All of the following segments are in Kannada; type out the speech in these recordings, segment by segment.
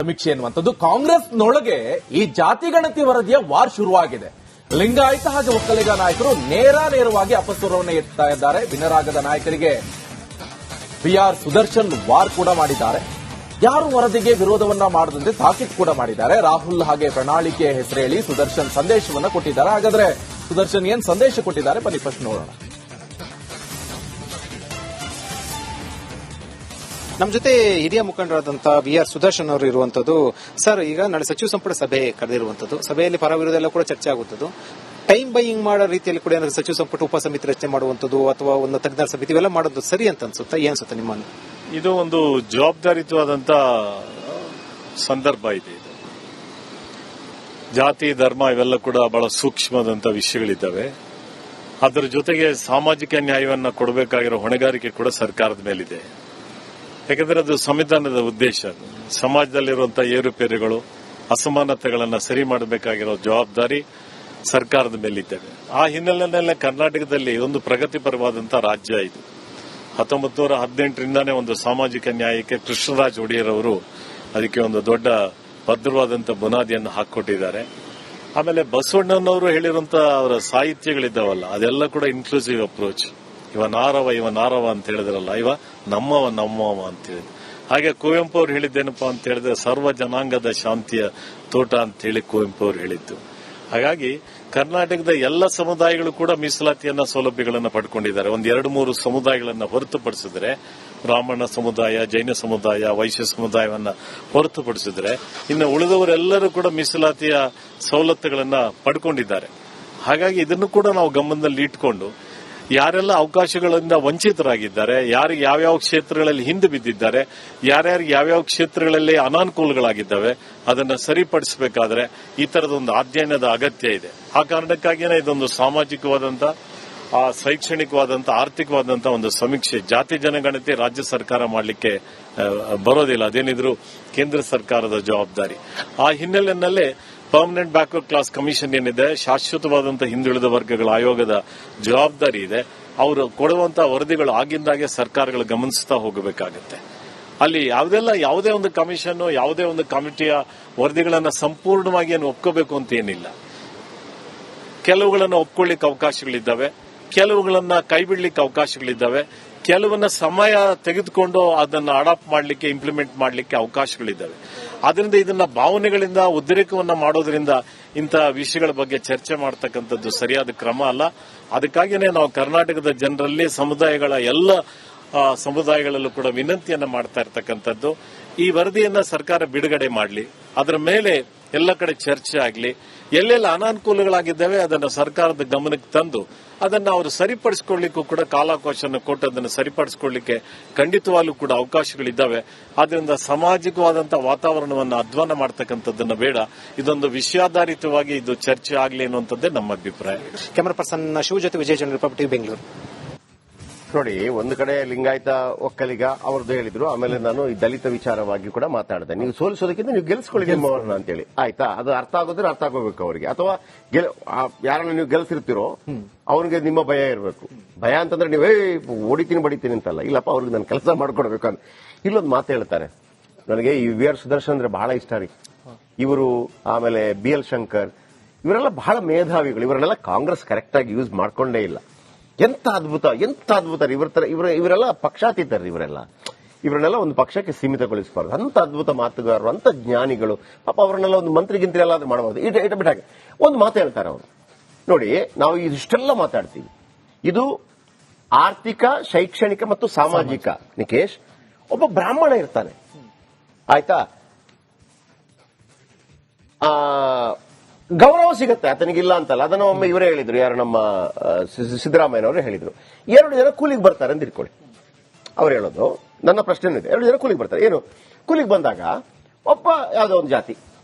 ಸಮೀಕ್ಷೆ ಎನ್ನುವಂಥದ್ದು. ಕಾಂಗ್ರೆಸ್ನೊಳಗೆ ಈ ಜಾತಿಗಣತಿ ವರದಿಯ ವಾರ್ ಶುರುವಾಗಿದೆ. ಲಿಂಗಾಯತ ಹಾಗೂ ಒಕ್ಕಲಿಗ ನಾಯಕರು ನೇರವಾಗಿ ಅಪಸ್ವರವನ್ನು ಎತ್ತಾ ಇದ್ದಾರೆ. ಭಿನ್ನರಾಗದ ನಾಯಕರಿಗೆ ಬಿಆರ್ ಸುದರ್ಶನ್ ವಾರ್ ಕೂಡ ಮಾಡಿದ್ದಾರೆ. ಯಾರು ವರದಿಗೆ ವಿರೋಧವನ್ನ ಮಾಡದಂತೆ ತಾಕೀತು ಕೂಡ ಮಾಡಿದ್ದಾರೆ. ರಾಹುಲ್ ಹಾಗೆ ಪ್ರಣಾಳಿಕೆ ಹೆಸರು ಹೇಳಿ ಸುದರ್ಶನ್ ಸಂದೇಶವನ್ನ ಕೊಟ್ಟಿದ್ದಾರೆ. ಹಾಗಾದ್ರೆ ಸುದರ್ಶನ್ ಏನ್ ಸಂದೇಶ ಕೊಟ್ಟಿದ್ದಾರೆ ಬನ್ನಿ ಫಸ್ಟ್ ನೋಡೋಣ. ನಮ್ಮ ಜೊತೆ ಹಿರಿಯ ಮುಖಂಡರಾದಂತಹ ಬಿಆರ್ ಸುದರ್ಶನ್ ಅವರು ಇರುವಂತದ್ದು. ಸರ್, ಈಗ ನಾಳೆ ಸಚಿವ ಸಂಪುಟ ಸಭೆ ಕರೆದಿರುವಂತದ್ದು. ಸಭೆಯಲ್ಲಿ ಪರ ವಿರೋಧ ಎಲ್ಲ ಕೂಡ ಚರ್ಚೆ ಆಗುತ್ತದೆ. ಟೈಮ್ ಬೈಯಿಂಗ್ ಮಾಡೋ ರೀತಿಯಲ್ಲಿ ಕೂಡ ಏನಾದ್ರು ಸಚಿವ ಸಂಪುಟ ಉಪಸಮಿತಿ ರಚನೆ ಮಾಡುವಂತದ್ದು ಅಥವಾ ಒಂದು ತಜ್ಞರ ಸಮಿತಿ ಇವೆಲ್ಲ ಮಾಡೋದು ಸರಿ ಅಂತ ಅನ್ಸುತ್ತಾ? ಏನ್ ಅನ್ಸುತ್ತೆ ನಿಮ್ಮ? ಇದು ಒಂದು ಜವಾಬ್ದಾರಿಯುತವಾದಂತ ಸಂದರ್ಭ ಇದೆ. ಇದು ಜಾತಿ ಧರ್ಮ ಇವೆಲ್ಲ ಕೂಡ ಬಹಳ ಸೂಕ್ಷ್ಮವಾದಂತ ವಿಷಯಗಳಿದ್ದಾವೆ. ಅದರ ಜೊತೆಗೆ ಸಾಮಾಜಿಕ ನ್ಯಾಯವನ್ನ ಕೊಡಬೇಕಾಗಿರೋ ಹೊಣೆಗಾರಿಕೆ ಕೂಡ ಸರ್ಕಾರದ ಮೇಲಿದೆ. ಯಾಕಂದ್ರೆ ಅದು ಸಂವಿಧಾನದ ಉದ್ದೇಶ. ಸಮಾಜದಲ್ಲಿರುವಂತಹ ಏರುಪೇರುಗಳು, ಅಸಮಾನತೆಗಳನ್ನು ಸರಿ ಮಾಡಬೇಕಾಗಿರೋ ಜವಾಬ್ದಾರಿ ಸರ್ಕಾರದ ಮೇಲಿದ್ದೇವೆ. ಆ ಹಿನ್ನೆಲೆಯಲ್ಲೇ ಕರ್ನಾಟಕದಲ್ಲಿ ಒಂದು ಪ್ರಗತಿಪರವಾದಂತಹ ರಾಜ್ಯ ಇದು. 1918ರಿಂದಾನೇ ಒಂದು ಸಾಮಾಜಿಕ ನ್ಯಾಯಕ್ಕೆ ಕೃಷ್ಣರಾಜ ಒಡೆಯರ್ ಅವರು ಅದಕ್ಕೆ ಒಂದು ದೊಡ್ಡ ಭದ್ರವಾದಂತಹ ಬುನಾದಿಯನ್ನು ಹಾಕಿಕೊಟ್ಟಿದ್ದಾರೆ. ಆಮೇಲೆ ಬಸವಣ್ಣನವರು ಹೇಳಿರುವಂತಹ ಅವರ ಸಾಹಿತ್ಯಗಳಿದ್ದಾವಲ್ಲ, ಅದೆಲ್ಲ ಕೂಡ ಇನ್ಕ್ಲೂಸಿವ್ ಅಪ್ರೋಚ್. ಇವ ನಾರವ ಅಂತ ಹೇಳಿದ್ರಲ್ಲ, ಇವ ನಮ್ಮವ ಅಂತ ಹೇಳಿದ್ರು. ಹಾಗೆ ಕುವೆಂಪು ಅವರು ಹೇಳಿದ್ದೇನಪ್ಪ ಅಂತ ಹೇಳಿದ್ರೆ ಸರ್ವ ಜನಾಂಗದ ಶಾಂತಿಯ ತೋಟ ಅಂತ ಹೇಳಿ ಕುವೆಂಪು ಅವರು ಹೇಳಿದ್ದು. ಹಾಗಾಗಿ ಕರ್ನಾಟಕದ ಎಲ್ಲ ಸಮುದಾಯಗಳು ಕೂಡ ಮೀಸಲಾತಿಯನ್ನ ಸೌಲಭ್ಯಗಳನ್ನು ಪಡ್ಕೊಂಡಿದ್ದಾರೆ. ಒಂದು 2-3 ಸಮುದಾಯಗಳನ್ನ ಹೊರತುಪಡಿಸಿದ್ರೆ, ಬ್ರಾಹ್ಮಣ ಸಮುದಾಯ, ಜೈನ ಸಮುದಾಯ, ವೈಶ್ಯ ಸಮುದಾಯವನ್ನ ಹೊರತುಪಡಿಸಿದ್ರೆ ಇನ್ನು ಉಳಿದವರೆಲ್ಲರೂ ಕೂಡ ಮೀಸಲಾತಿಯ ಸವಲತ್ತುಗಳನ್ನ ಪಡ್ಕೊಂಡಿದ್ದಾರೆ. ಹಾಗಾಗಿ ಇದನ್ನು ಕೂಡ ನಾವು ಗಮನದಲ್ಲಿ ಇಟ್ಕೊಂಡು ಯಾರೆಲ್ಲ ಅವಕಾಶಗಳಿಂದ ವಂಚಿತರಾಗಿದ್ದಾರೆ, ಯಾರಿಗೆ ಯಾವ್ಯಾವ ಕ್ಷೇತ್ರಗಳಲ್ಲಿ ಹಿಂದೆ ಬಿದ್ದಿದ್ದಾರೆ, ಯಾರ್ಯಾರಿಗೆ ಯಾವ್ಯಾವ ಕ್ಷೇತ್ರಗಳಲ್ಲಿ ಅನಾನುಕೂಲಗಳಾಗಿದ್ದಾವೆ ಅದನ್ನ ಸರಿಪಡಿಸಬೇಕಾದ್ರೆ ಈ ತರದೊಂದು ಅಧ್ಯಯನದ ಅಗತ್ಯ ಇದೆ. ಆ ಕಾರಣಕ್ಕಾಗಿಯೇ ಇದೊಂದು ಸಾಮಾಜಿಕವಾದಂತ, ಶೈಕ್ಷಣಿಕವಾದಂತ, ಆರ್ಥಿಕವಾದಂತ ಒಂದು ಸಮೀಕ್ಷೆ. ಜಾತಿ ಜನಗಣತಿ ರಾಜ್ಯ ಸರ್ಕಾರ ಮಾಡಲಿಕ್ಕೆ ಬರೋದಿಲ್ಲ, ಅದೇನಿದ್ರು ಕೇಂದ್ರ ಸರ್ಕಾರದ ಜವಾಬ್ದಾರಿ. ಆ ಹಿನ್ನೆಲೆಯಲ್ಲೇ ಪರ್ಮನೆಂಟ್ ಬ್ಯಾಕ್ವರ್ಡ್ ಕ್ಲಾಸ್ ಕಮಿಷನ್ ಏನಿದೆ, ಶಾಶ್ವತವಾದಂತಹ ಹಿಂದುಳಿದ ವರ್ಗಗಳ ಆಯೋಗದ ಜವಾಬ್ದಾರಿ ಇದೆ. ಅವರು ಕೊಡುವಂತಹ ವರದಿಗಳು ಆಗಿಂದಾಗೆ ಸರ್ಕಾರಗಳು ಗಮನಿಸ್ತಾ ಹೋಗಬೇಕಾಗುತ್ತೆ. ಅಲ್ಲಿ ಯಾವುದೇ ಒಂದು ಕಮಿಷನ್, ಯಾವುದೇ ಒಂದು ಕಮಿಟಿಯ ವರದಿಗಳನ್ನ ಸಂಪೂರ್ಣವಾಗಿ ಏನು ಒಪ್ಕೋಬೇಕು ಅಂತ ಏನಿಲ್ಲ. ಕೆಲವುಗಳನ್ನು ಒಪ್ಕೊಳ್ಳಿಕ್ಕೆ ಅವಕಾಶಗಳಿದ್ದಾವೆ, ಕೆಲವುಗಳನ್ನ ಕೈ ಬಿಡ್ಲಿಕ್ಕೆ ಅವಕಾಶಗಳಿದ್ದಾವೆ, ಕೆಲವನ್ನ ಸಮಯ ತೆಗೆದುಕೊಂಡು ಅದನ್ನ ಅಡಾಪ್ಟ್ ಮಾಡಲಿಕ್ಕೆ, ಇಂಪ್ಲಿಮೆಂಟ್ ಮಾಡಲಿಕ್ಕೆ ಅವಕಾಶಗಳಿದ್ದಾವೆ. ಆದ್ರಿಂದ ಇದನ್ನ ಭಾವನೆಗಳಿಂದ ಉದ್ರೇಕವನ್ನ ಮಾಡೋದ್ರಿಂದ ಇಂತಹ ವಿಷಯಗಳ ಬಗ್ಗೆ ಚರ್ಚೆ ಮಾಡತಕ್ಕಂಥದ್ದು ಸರಿಯಾದ ಕ್ರಮ ಅಲ್ಲ. ಅದಕ್ಕಾಗಿಯೇ ನಾವು ಕರ್ನಾಟಕದ ಜನರಲ್ಲಿ ಸಮುದಾಯಗಳ ಎಲ್ಲ ಸಮುದಾಯಗಳಲ್ಲೂ ಕೂಡ ವಿನಂತಿಯನ್ನ ಮಾಡ್ತಾ ಇರತಕ್ಕಂಥದ್ದು, ಈ ವರದಿಯನ್ನ ಸರ್ಕಾರ ಬಿಡುಗಡೆ ಮಾಡಲಿ, ಅದರ ಮೇಲೆ ಎಲ್ಲ ಕಡೆ ಚರ್ಚೆ ಆಗಲಿ, ಎಲ್ಲೆಲ್ಲ ಅನಾನುಕೂಲಗಳಾಗಿದ್ದಾವೆ ಅದನ್ನು ಸರ್ಕಾರದ ಗಮನಕ್ಕೆ ತಂದು ಅದನ್ನು ಅವರು ಸರಿಪಡಿಸಿಕೊಳ್ಳಿಕ್ಕೂ ಕೂಡ ಕಾಲಾವಕಾಶವನ್ನು ಕೊಟ್ಟು ಅದನ್ನು ಸರಿಪಡಿಸಿಕೊಳ್ಳಿಕ್ಕೆ ಖಂಡಿತವಾಗ್ಲೂ ಕೂಡ ಅವಕಾಶಗಳಿದ್ದಾವೆ. ಆದ್ರಿಂದ ಸಾಮಾಜಿಕವಾದಂತಹ ವಾತಾವರಣವನ್ನು ಅಧ್ವಾನ ಮಾಡತಕ್ಕಂಥದ್ದನ್ನ ಬೇಡ. ಇದೊಂದು ವಿಷಯಾಧಾರಿತವಾಗಿ ಇದು ಚರ್ಚೆ ಆಗಲಿ ಅನ್ನುವಂಥದ್ದೇ ನಮ್ಮ ಅಭಿಪ್ರಾಯ. ಕ್ಯಾಮರಾ ಪರ್ಸನ್ ಶಿವ ಜೊತೆ ವಿಜಯ ಚಂದ್ರ, ರಿಪಬ್ಲಿಕ್ ಬೆಂಗಳೂರು. ನೋಡಿ, ಒಂದು ಕಡೆ ಲಿಂಗಾಯತ ಒಕ್ಕಲಿಗ ಅವ್ರದ್ದು ಹೇಳಿದ್ರು, ಆಮೇಲೆ ನಾನು ಈ ದಲಿತ ವಿಚಾರವಾಗಿ ಕೂಡ ಮಾತಾಡಿದೆ. ನೀವು ಸೋಲಿಸೋದಕ್ಕಿಂತ ನೀವು ಗೆಲ್ಸ್ಕೊಳ್ಳಿ ನಿಮ್ಮವ್ರನ್ನ ಅಂತೇಳಿ, ಆಯ್ತಾ? ಅದು ಅರ್ಥ ಆಗೋದ್ರೆ ಅರ್ಥ ಆಗೋಬೇಕು ಅವರಿಗೆ. ಅಥವಾ ಯಾರನ್ನ ನೀವು ಗೆಲ್ಸಿರ್ತೀರೋ ಅವ್ರಿಗೆ ನಿಮ್ಮ ಭಯ ಇರಬೇಕು. ಭಯ ಅಂತಂದ್ರೆ ನೀವೇ ಹೊಡಿತೀನಿ ಬಡಿತೀನಿ ಅಂತಲ್ಲ, ಇಲ್ಲಪ್ಪ ಅವ್ರಿಗೆ ನಾನು ಕೆಲಸ ಮಾಡ್ಕೊಡ್ಬೇಕು ಅಂತ. ಇಲ್ಲೊಂದು ಮಾತು ಹೇಳ್ತಾರೆ ನನಗೆ, ಈ ವಿ ಆರ್ ಸುದರ್ಶನ್ ಅಂದ್ರೆ ಬಹಳ ಇಷ್ಟ ರೀ. ಇವರು ಆಮೇಲೆ BL ಶಂಕರ್ ಇವರೆಲ್ಲ ಬಹಳ ಮೇಧಾವಿಗಳು. ಇವರನ್ನೆಲ್ಲ ಕಾಂಗ್ರೆಸ್ ಕರೆಕ್ಟ್ ಆಗಿ ಯೂಸ್ ಮಾಡ್ಕೊಂಡೇ ಇಲ್ಲ. ಎಂತ ಅದ್ಭುತ ಇವರೆಲ್ಲ ಪಕ್ಷಾತೀತರು. ಇವರನ್ನೆಲ್ಲ ಒಂದು ಪಕ್ಷಕ್ಕೆ ಸೀಮಿತಗೊಳಿಸಬಾರ್ದು. ಅಂತ ಅದ್ಭುತ ಮಾತುಗಾರರು, ಅಂತ ಜ್ಞಾನಿಗಳು. ಪಾಪ ಅವರನ್ನೆಲ್ಲ ಒಂದು ಮಂತ್ರಿಗಿಂತ್ರಿ ಎಲ್ಲಾದ್ರೂ ಮಾಡಬಹುದು. ಇಟ ಬಿಟ್ಟಾಗೆ ಒಂದು ಮಾತು ಹೇಳ್ತಾರೆ ಅವರು. ನೋಡಿ, ನಾವು ಇಷ್ಟೆಲ್ಲ ಮಾತಾಡ್ತೀವಿ, ಇದು ಆರ್ಥಿಕ, ಶೈಕ್ಷಣಿಕ ಮತ್ತು ಸಾಮಾಜಿಕ. ನಿಕೇಶ್, ಒಬ್ಬ ಬ್ರಾಹ್ಮಣ ಇರ್ತಾನೆ, ಆಯ್ತಾ? ಗೌರವ ಸಿಗುತ್ತೆ ಆತನಿಗಿಲ್ಲ ಅಂತಲ್ಲ. ಅದನ್ನ ಒಮ್ಮೆ ಇವರೇ ಹೇಳಿದ್ರು, ಯಾರು ನಮ್ಮ ಸಿದ್ದರಾಮಯ್ಯನವರು ಹೇಳಿದ್ರು. 2 ಜನ ಕೂಲಿಗೆ ಬರ್ತಾರೆ ಅಂತ ಇಟ್ಕೊಳ್ಳಿ. ಅವ್ರು ಹೇಳೋದು, ನನ್ನ ಪ್ರಶ್ನೆ ಇದೆ, 2 ಜನ ಕೂಲಿಗೆ ಬರ್ತಾರೆ. ಏನು ಕೂಲಿಗೆ ಬಂದಾಗ ಒಬ್ಬ ಯಾವುದೋ ಒಂದು ಜಾತಿ,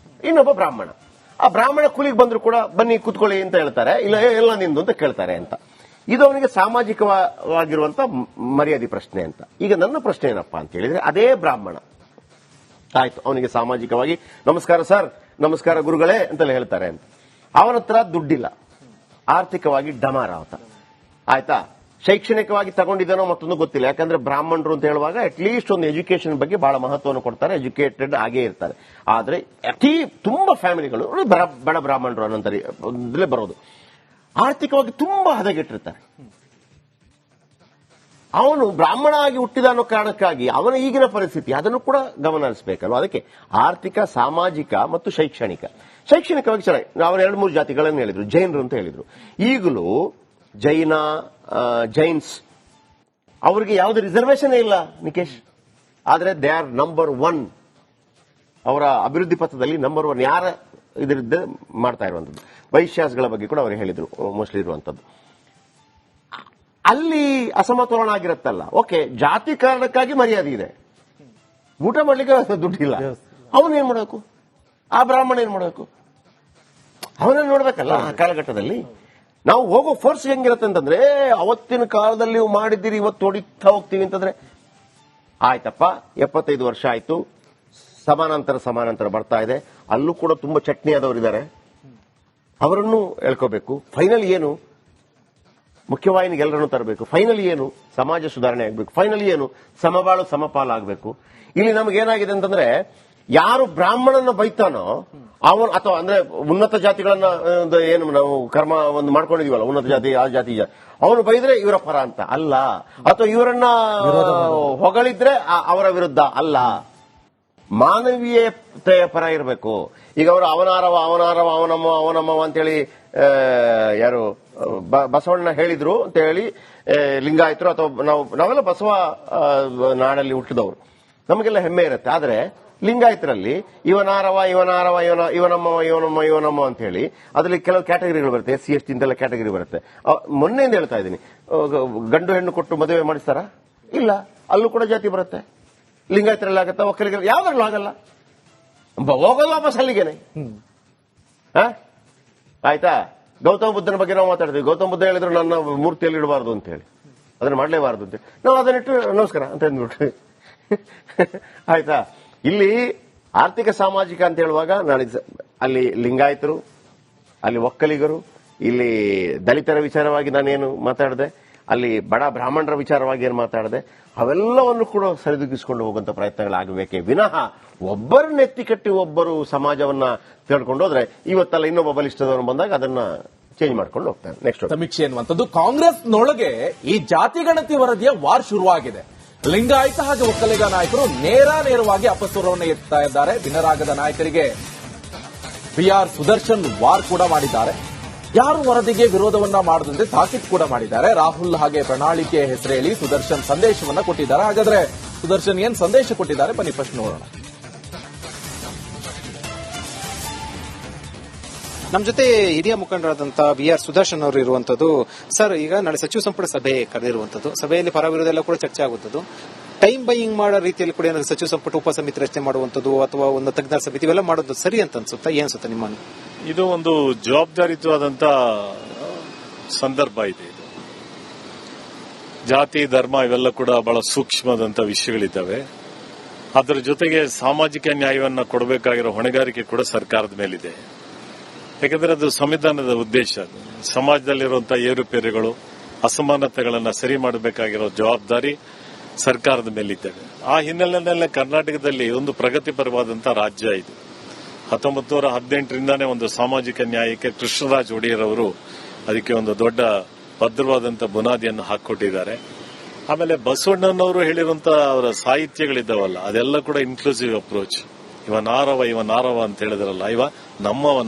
ಇನ್ನೊಬ್ಬ ಬ್ರಾಹ್ಮಣ. ಆ ಬ್ರಾಹ್ಮಣ ಕೂಲಿಗೆ ಬಂದ್ರು ಕೂಡ ಬನ್ನಿ ಕೂತ್ಕೊಳ್ಳಿ ಅಂತ ಹೇಳ್ತಾರೆ, ಇಲ್ಲ ಎಲ್ಲ ನಿಂದು ಅಂತ ಕೇಳ್ತಾರೆ ಅಂತ. ಇದು ಅವನಿಗೆ ಸಾಮಾಜಿಕವಾಗಿರುವಂತ ಮರ್ಯಾದೆ ಪ್ರಶ್ನೆ ಅಂತ. ಈಗ ನನ್ನ ಪ್ರಶ್ನೆ ಏನಪ್ಪಾ ಅಂತ ಹೇಳಿದ್ರೆ, ಅದೇ ಬ್ರಾಹ್ಮಣ ಆಯ್ತು, ಅವನಿಗೆ ಸಾಮಾಜಿಕವಾಗಿ ನಮಸ್ಕಾರ ಸರ್, ನಮಸ್ಕಾರ ಗುರುಗಳೇ ಅಂತೆಲ್ಲ ಹೇಳ್ತಾರೆ ಅಂತ. ಅವನ ಹತ್ರ ದುಡ್ಡಿಲ್ಲ, ಆರ್ಥಿಕವಾಗಿ ಡಮಾರ ಆತ, ಆಯ್ತಾ? ಶೈಕ್ಷಣಿಕವಾಗಿ ತಗೊಂಡಿದ್ದಾನೋ ಮತ್ತೊಂದು ಗೊತ್ತಿಲ್ಲ. ಯಾಕಂದ್ರೆ ಬ್ರಾಹ್ಮಣರು ಅಂತ ಹೇಳುವಾಗ ಅಟ್ಲೀಸ್ಟ್ ಒಂದು ಎಜುಕೇಶನ್ ಬಗ್ಗೆ ಬಹಳ ಮಹತ್ವವನ್ನು ಕೊಡ್ತಾರೆ, ಎಜುಕೇಟೆಡ್ ಆಗೇ ಇರ್ತಾರೆ. ಆದ್ರೆ ತುಂಬಾ ಫ್ಯಾಮಿಲಿಗಳು ಬಡ ಬ್ರಾಹ್ಮಣರು ಅನ್ನೋಂಥದ್ದೇ ಬರೋದು, ಆರ್ಥಿಕವಾಗಿ ತುಂಬಾ ಹದಗೆಟ್ಟಿರ್ತಾರೆ. ಅವನು ಬ್ರಾಹ್ಮಣ ಆಗಿ ಹುಟ್ಟಿದ ಅನ್ನೋ ಕಾರಣಕ್ಕಾಗಿ ಅವನ ಈಗಿನ ಪರಿಸ್ಥಿತಿ ಅದನ್ನು ಕೂಡ ಗಮನ ಹರಿಸಬೇಕಲ್ವ. ಅದಕ್ಕೆ ಆರ್ಥಿಕ, ಸಾಮಾಜಿಕ ಮತ್ತು ಶೈಕ್ಷಣಿಕವಾಗಿ ಚೆನ್ನಾಗಿ ಅವರು 2-3 ಜಾತಿಗಳನ್ನು ಹೇಳಿದ್ರು, ಜೈನರು ಅಂತ ಹೇಳಿದ್ರು. ಈಗಲೂ ಜೈನ್ಸ್ ಅವರಿಗೆ ಯಾವುದೇ ರಿಸರ್ವೇಶನ್ ಇಲ್ಲ ನಿಕೇಶ್, ಆದ್ರೆ ದೇ ಆರ್ ನಂಬರ್ 1. ಅವರ ಅಭಿವೃದ್ಧಿ ಪಥದಲ್ಲಿ ನಂಬರ್ 1 ಯಾರ ಇದರಿಂದ ಮಾಡ್ತಾ ಇರುವಂತದ್ದು. ವೈಶ್ಯಾಸ್ಗಳ ಬಗ್ಗೆ ಕೂಡ ಅವರು ಹೇಳಿದ್ರು, ಮೋಸ್ಟ್ಲಿ ಇರುವಂತದ್ದು. ಅಲ್ಲಿ ಅಸಮತೋಲನ ಆಗಿರುತ್ತಲ್ಲ, ಓಕೆ, ಜಾತಿ ಕಾರಣಕ್ಕಾಗಿ ಮರ್ಯಾದೆ ಇದೆ, ಊಟ ಮಾಡ್ಲಿಕ್ಕೆ ದುಡ್ಡಿಲ್ಲ, ಅವನೇನ್ ಮಾಡಬೇಕು? ಆ ಬ್ರಾಹ್ಮಣ ಏನ್ ಮಾಡಬೇಕು? ಅವನನ್ನು ನೋಡ್ಬೇಕಲ್ಲ. ಆ ಕಾಲಘಟ್ಟದಲ್ಲಿ ನಾವು ಹೋಗೋ ಫೋರ್ಸ್ ಹೆಂಗಿರುತ್ತೆ ಅಂತಂದ್ರೆ, ಅವತ್ತಿನ ಕಾಲದಲ್ಲಿ ನೀವು ಮಾಡಿದ್ದೀರಿ, ಇವತ್ತು ಹೊಡಿತಾ ಹೋಗ್ತೀವಿ ಅಂತಂದ್ರೆ, ಆಯ್ತಪ್ಪ 75 ವರ್ಷ ಆಯ್ತು, ಸಮಾನಾಂತರ ಬರ್ತಾ ಇದೆ. ಅಲ್ಲೂ ಕೂಡ ತುಂಬಾ ಚಟ್ನಿ ಆದವರಿದ್ದಾರೆ, ಅವರನ್ನು ಹೇಳ್ಕೋಬೇಕು. ಫೈನಲ್ ಏನು? ಮುಖ್ಯವಾಹಿನಿಗೆ ಎಲ್ಲರನ್ನು ತರಬೇಕು. ಫೈನಲ್ ಏನು? ಸಮಾಜ ಸುಧಾರಣೆ ಆಗಬೇಕು. ಫೈನಲ್ ಏನು? ಸಮಬಾಳು ಸಮಪಾಲ ಆಗಬೇಕು. ಇಲ್ಲಿ ನಮಗೇನಾಗಿದೆ ಅಂತಂದ್ರೆ, ಯಾರು ಬ್ರಾಹ್ಮಣನ ಬೈತಾನೋ ಅವನು, ಅಥವಾ ಅಂದ್ರೆ ಉನ್ನತ ಜಾತಿಗಳನ್ನ ಏನು ನಾವು ಕರ್ಮ ಒಂದು ಮಾಡ್ಕೊಂಡಿದೀವಲ್ಲ, ಉನ್ನತ ಜಾತಿ ಆ ಜಾತಿ, ಅವನು ಬೈದ್ರೆ ಇವರ ಪರ ಅಂತ ಅಲ್ಲ, ಅಥವಾ ಇವರನ್ನ ಹೊಗಳಿದ್ರೆ ಅವರ ವಿರುದ್ಧ ಅಲ್ಲ, ಮಾನವೀಯತೆಯ ಪರ ಇರಬೇಕು. ಈಗ ಅವರು ಅವನಮ್ಮ ಅಂತೇಳಿ ಯಾರು ಬಸವಣ್ಣ ಹೇಳಿದ್ರು ಅಂತ ಹೇಳಿ ಲಿಂಗಾಯತರು ಅಥವಾ ನಾವೆಲ್ಲ ಬಸವ ನಾಡಲ್ಲಿ ಹುಟ್ಟಿದವರು, ನಮಗೆಲ್ಲ ಹೆಮ್ಮೆ ಇರುತ್ತೆ. ಆದ್ರೆ ಲಿಂಗಾಯತರಲ್ಲಿ ಇವನಮ್ಮ ಅಂತ ಹೇಳಿ ಅದರಲ್ಲಿ ಕೆಲವು ಕ್ಯಾಟಗರಿಗಳು ಬರುತ್ತೆ, SC ST ಇಂತೆಲ್ಲ ಕ್ಯಾಟಗರಿ ಬರುತ್ತೆ. ಮೊನ್ನೆಯಿಂದ ಹೇಳ್ತಾ ಇದ್ದೀನಿ, ಗಂಡು ಹೆಣ್ಣು ಕೊಟ್ಟು ಮದುವೆ ಮಾಡಿಸ್ತಾರ? ಇಲ್ಲ, ಅಲ್ಲೂ ಕೂಡ ಜಾತಿ ಬರುತ್ತೆ. ಲಿಂಗಾಯತರಲ್ಲಿ ಆಗತ್ತಾ? ಒಕ್ಕಲಿಗರಲ್ಲಿ ಯಾವ್ದ್ರಲ್ಲೂ ಆಗಲ್ಲ. ಹೋಗೋದು ವಾಪಸ್ ಅಲ್ಲಿಗೇನೆ. ಆಯ್ತಾ? ಗೌತಮ ಬುದ್ಧನ ಬಗ್ಗೆ ನಾವು ಮಾತಾಡ್ತೀವಿ. ಗೌತಮ ಬುದ್ಧ ಹೇಳಿದ್ರು ನನ್ನ ಮೂರ್ತಿಯಲ್ಲಿ ಇಡಬಾರ್ದು ಅಂತ ಹೇಳಿ, ಅದನ್ನ ಮಾಡಲೇಬಾರದು ಅಂತ ನಾವು ಅದನ್ನಿಟ್ಟು ನಮಸ್ಕಾರ ಅಂತ ಅಂದ್ಬಿಟ್ರಿ. ಆಯ್ತಾ? ಇಲ್ಲಿ ಆರ್ಥಿಕ ಸಾಮಾಜಿಕ ಅಂತ ಹೇಳುವಾಗ ಅಲ್ಲಿ ಲಿಂಗಾಯತರು, ಅಲ್ಲಿ ಒಕ್ಕಲಿಗರು, ಇಲ್ಲಿ ದಲಿತರ ವಿಚಾರವಾಗಿ ನಾನೇನು ಮಾತಾಡಿದೆ, ಅಲ್ಲಿ ಬಡ ಬ್ರಾಹ್ಮಣರ ವಿಚಾರವಾಗಿ ಏನು ಮಾತಾಡಿದೆ, ಅವೆಲ್ಲವನ್ನು ಕೂಡ ಸರಿದೂಗಿಸಿಕೊಂಡು ಹೋಗುವಂತ ಪ್ರಯತ್ನಗಳಾಗಬೇಕೇ ವಿನಃ ಒಬ್ಬರನ್ನ ಎತ್ತಿ ಕಟ್ಟಿ ಒಬ್ಬರು ಸಮಾಜವನ್ನ ತಿಳ್ಕೊಂಡು ಹೋದ್ರೆ ಇವತ್ತೆಲ್ಲ ಇನ್ನೊಬ್ಬ ಬಲಿಷ್ಠದವನು ಬಂದಾಗ ಅದನ್ನ ಚೇಂಜ್ ಮಾಡ್ಕೊಂಡು ಹೋಗ್ತಾರೆ. ನೆಕ್ಸ್ಟ್ ಸಮೀಕ್ಷೆ ಎನ್ನುವಂಥದ್ದು, ಕಾಂಗ್ರೆಸ್ನೊಳಗೆ ಈ ಜಾತಿ ಗಣತಿ ವರದಿಯ ವಾರ್ ಶುರುವಾಗಿದೆ. ಲಿಂಗಾಯತ ಹಾಗೂ ಒಕ್ಕಲಿಗ ನಾಯಕರು ನೇರವಾಗಿ ಅಪಸ್ವರವನ್ನು ಎತ್ತಾ ಇದ್ದಾರೆ. ಭಿನ್ನರಾಗದ ನಾಯಕರಿಗೆ BR ಸುದರ್ಶನ್ ವಾರ್ ಕೂಡ ಮಾಡಿದ್ದಾರೆ. ಯಾರು ವರದಿಗೆ ವಿರೋಧವನ್ನ ಮಾಡದಂತೆ ತಾಕೀತು ಕೂಡ ಮಾಡಿದ್ದಾರೆ. ರಾಹುಲ್ ಹಾಗೆ ಪ್ರಣಾಳಿಕೆ ಹೆಸರು ಹೇಳಿ ಸುದರ್ಶನ್ ಸಂದೇಶವನ್ನ ಕೊಟ್ಟಿದ್ದಾರೆ. ಹಾಗಾದ್ರೆ ಸುದರ್ಶನ್ ಏನ್ ಸಂದೇಶ ಕೊಟ್ಟಿದ್ದಾರೆ ಬನ್ನಿ ಫಸ್ಟ್ ನೋಡೋಣ. ನಮ್ಮ ಜೊತೆ ಹಿರಿಯ ಮುಖಂಡರಾದಂತ BR ಸುದರ್ಶನ್ ಅವರು ಇರುವಂತದ್ದು. ಸರ್, ಈಗ ನಾಳೆ ಸಚಿವ ಸಂಪುಟ ಸಭೆ ಕರೆದಿರುವಂತದ್ದು, ಸಭೆಯಲ್ಲಿ ಪರ ವಿರೋಧ ಎಲ್ಲ ಕೂಡ ಚರ್ಚೆ ಆಗುತ್ತದೆ. ಟೈಮ್ ಬೈಯಿಂಗ್ ಮಾಡೋ ರೀತಿಯಲ್ಲಿ ಕೂಡ ಏನಾದ್ರು ಸಚಿವ ಸಂಪುಟ ಉಪಸಮಿತಿ ರಚನೆ ಮಾಡುವಂತದ್ದು ಅಥವಾ ಒಂದು ತಜ್ಞರ ಸಮಿತಿ ಇವೆಲ್ಲ ಮಾಡೋದು ಸರಿ ಅಂತ ಅನ್ಸುತ್ತಾ? ಏನ್ ಅನ್ಸುತ್ತೆ ನಿಮ್ಮ? ಇದು ಒಂದು ಜವಾಬ್ದಾರಿಯುತವಾದಂತ ಸಂದರ್ಭ ಇದೆ. ಇದು ಜಾತಿ ಧರ್ಮ ಇವೆಲ್ಲ ಕೂಡ ಬಹಳ ಸೂಕ್ಷ್ಮವಾದಂತ ವಿಷಯಗಳಿದ್ದಾವೆ. ಅದರ ಜೊತೆಗೆ ಸಾಮಾಜಿಕ ನ್ಯಾಯವನ್ನ ಕೊಡಬೇಕಾಗಿರೋ ಹೊಣೆಗಾರಿಕೆ ಕೂಡ ಸರ್ಕಾರದ ಮೇಲಿದೆ. ಯಾಕಂದ್ರೆ ಅದು ಸಂವಿಧಾನದ ಉದ್ದೇಶ. ಸಮಾಜದಲ್ಲಿರುವಂತಹ ಏರುಪೇರುಗಳು, ಅಸಮಾನತೆಗಳನ್ನ ಸರಿ ಮಾಡಬೇಕಾಗಿರೋ ಜವಾಬ್ದಾರಿ ಸರ್ಕಾರದ ಮೇಲಿದ್ದೇವೆ. ಆ ಹಿನ್ನೆಲೆಯಲ್ಲೇ ಕರ್ನಾಟಕದಲ್ಲಿ ಒಂದು ಪ್ರಗತಿಪರವಾದಂತಹ ರಾಜ್ಯ ಇದು. 1918ರಿಂದಾನೇ ಒಂದು ಸಾಮಾಜಿಕ ನ್ಯಾಯಕ್ಕೆ ಕೃಷ್ಣರಾಜ ಒಡೆಯರ್ ಅವರು ಅದಕ್ಕೆ ಒಂದು ದೊಡ್ಡ ಭದ್ರವಾದಂತ ಬುನಾದಿಯನ್ನು ಹಾಕಿಕೊಟ್ಟಿದ್ದಾರೆ. ಆಮೇಲೆ ಬಸವಣ್ಣನವರು ಹೇಳಿರುವಂತಹ ಅವರ ಸಾಹಿತ್ಯಗಳಿದ್ದಾವಲ್ಲ, ಅದೆಲ್ಲ ಕೂಡ ಇನ್ಕ್ಲೂಸಿವ್ ಅಪ್ರೋಚ್. ಇವನಾರವ ಅಂತ ಹೇಳಿದ್ರಲ್ಲ, ಇವ ನಮ್ಮವ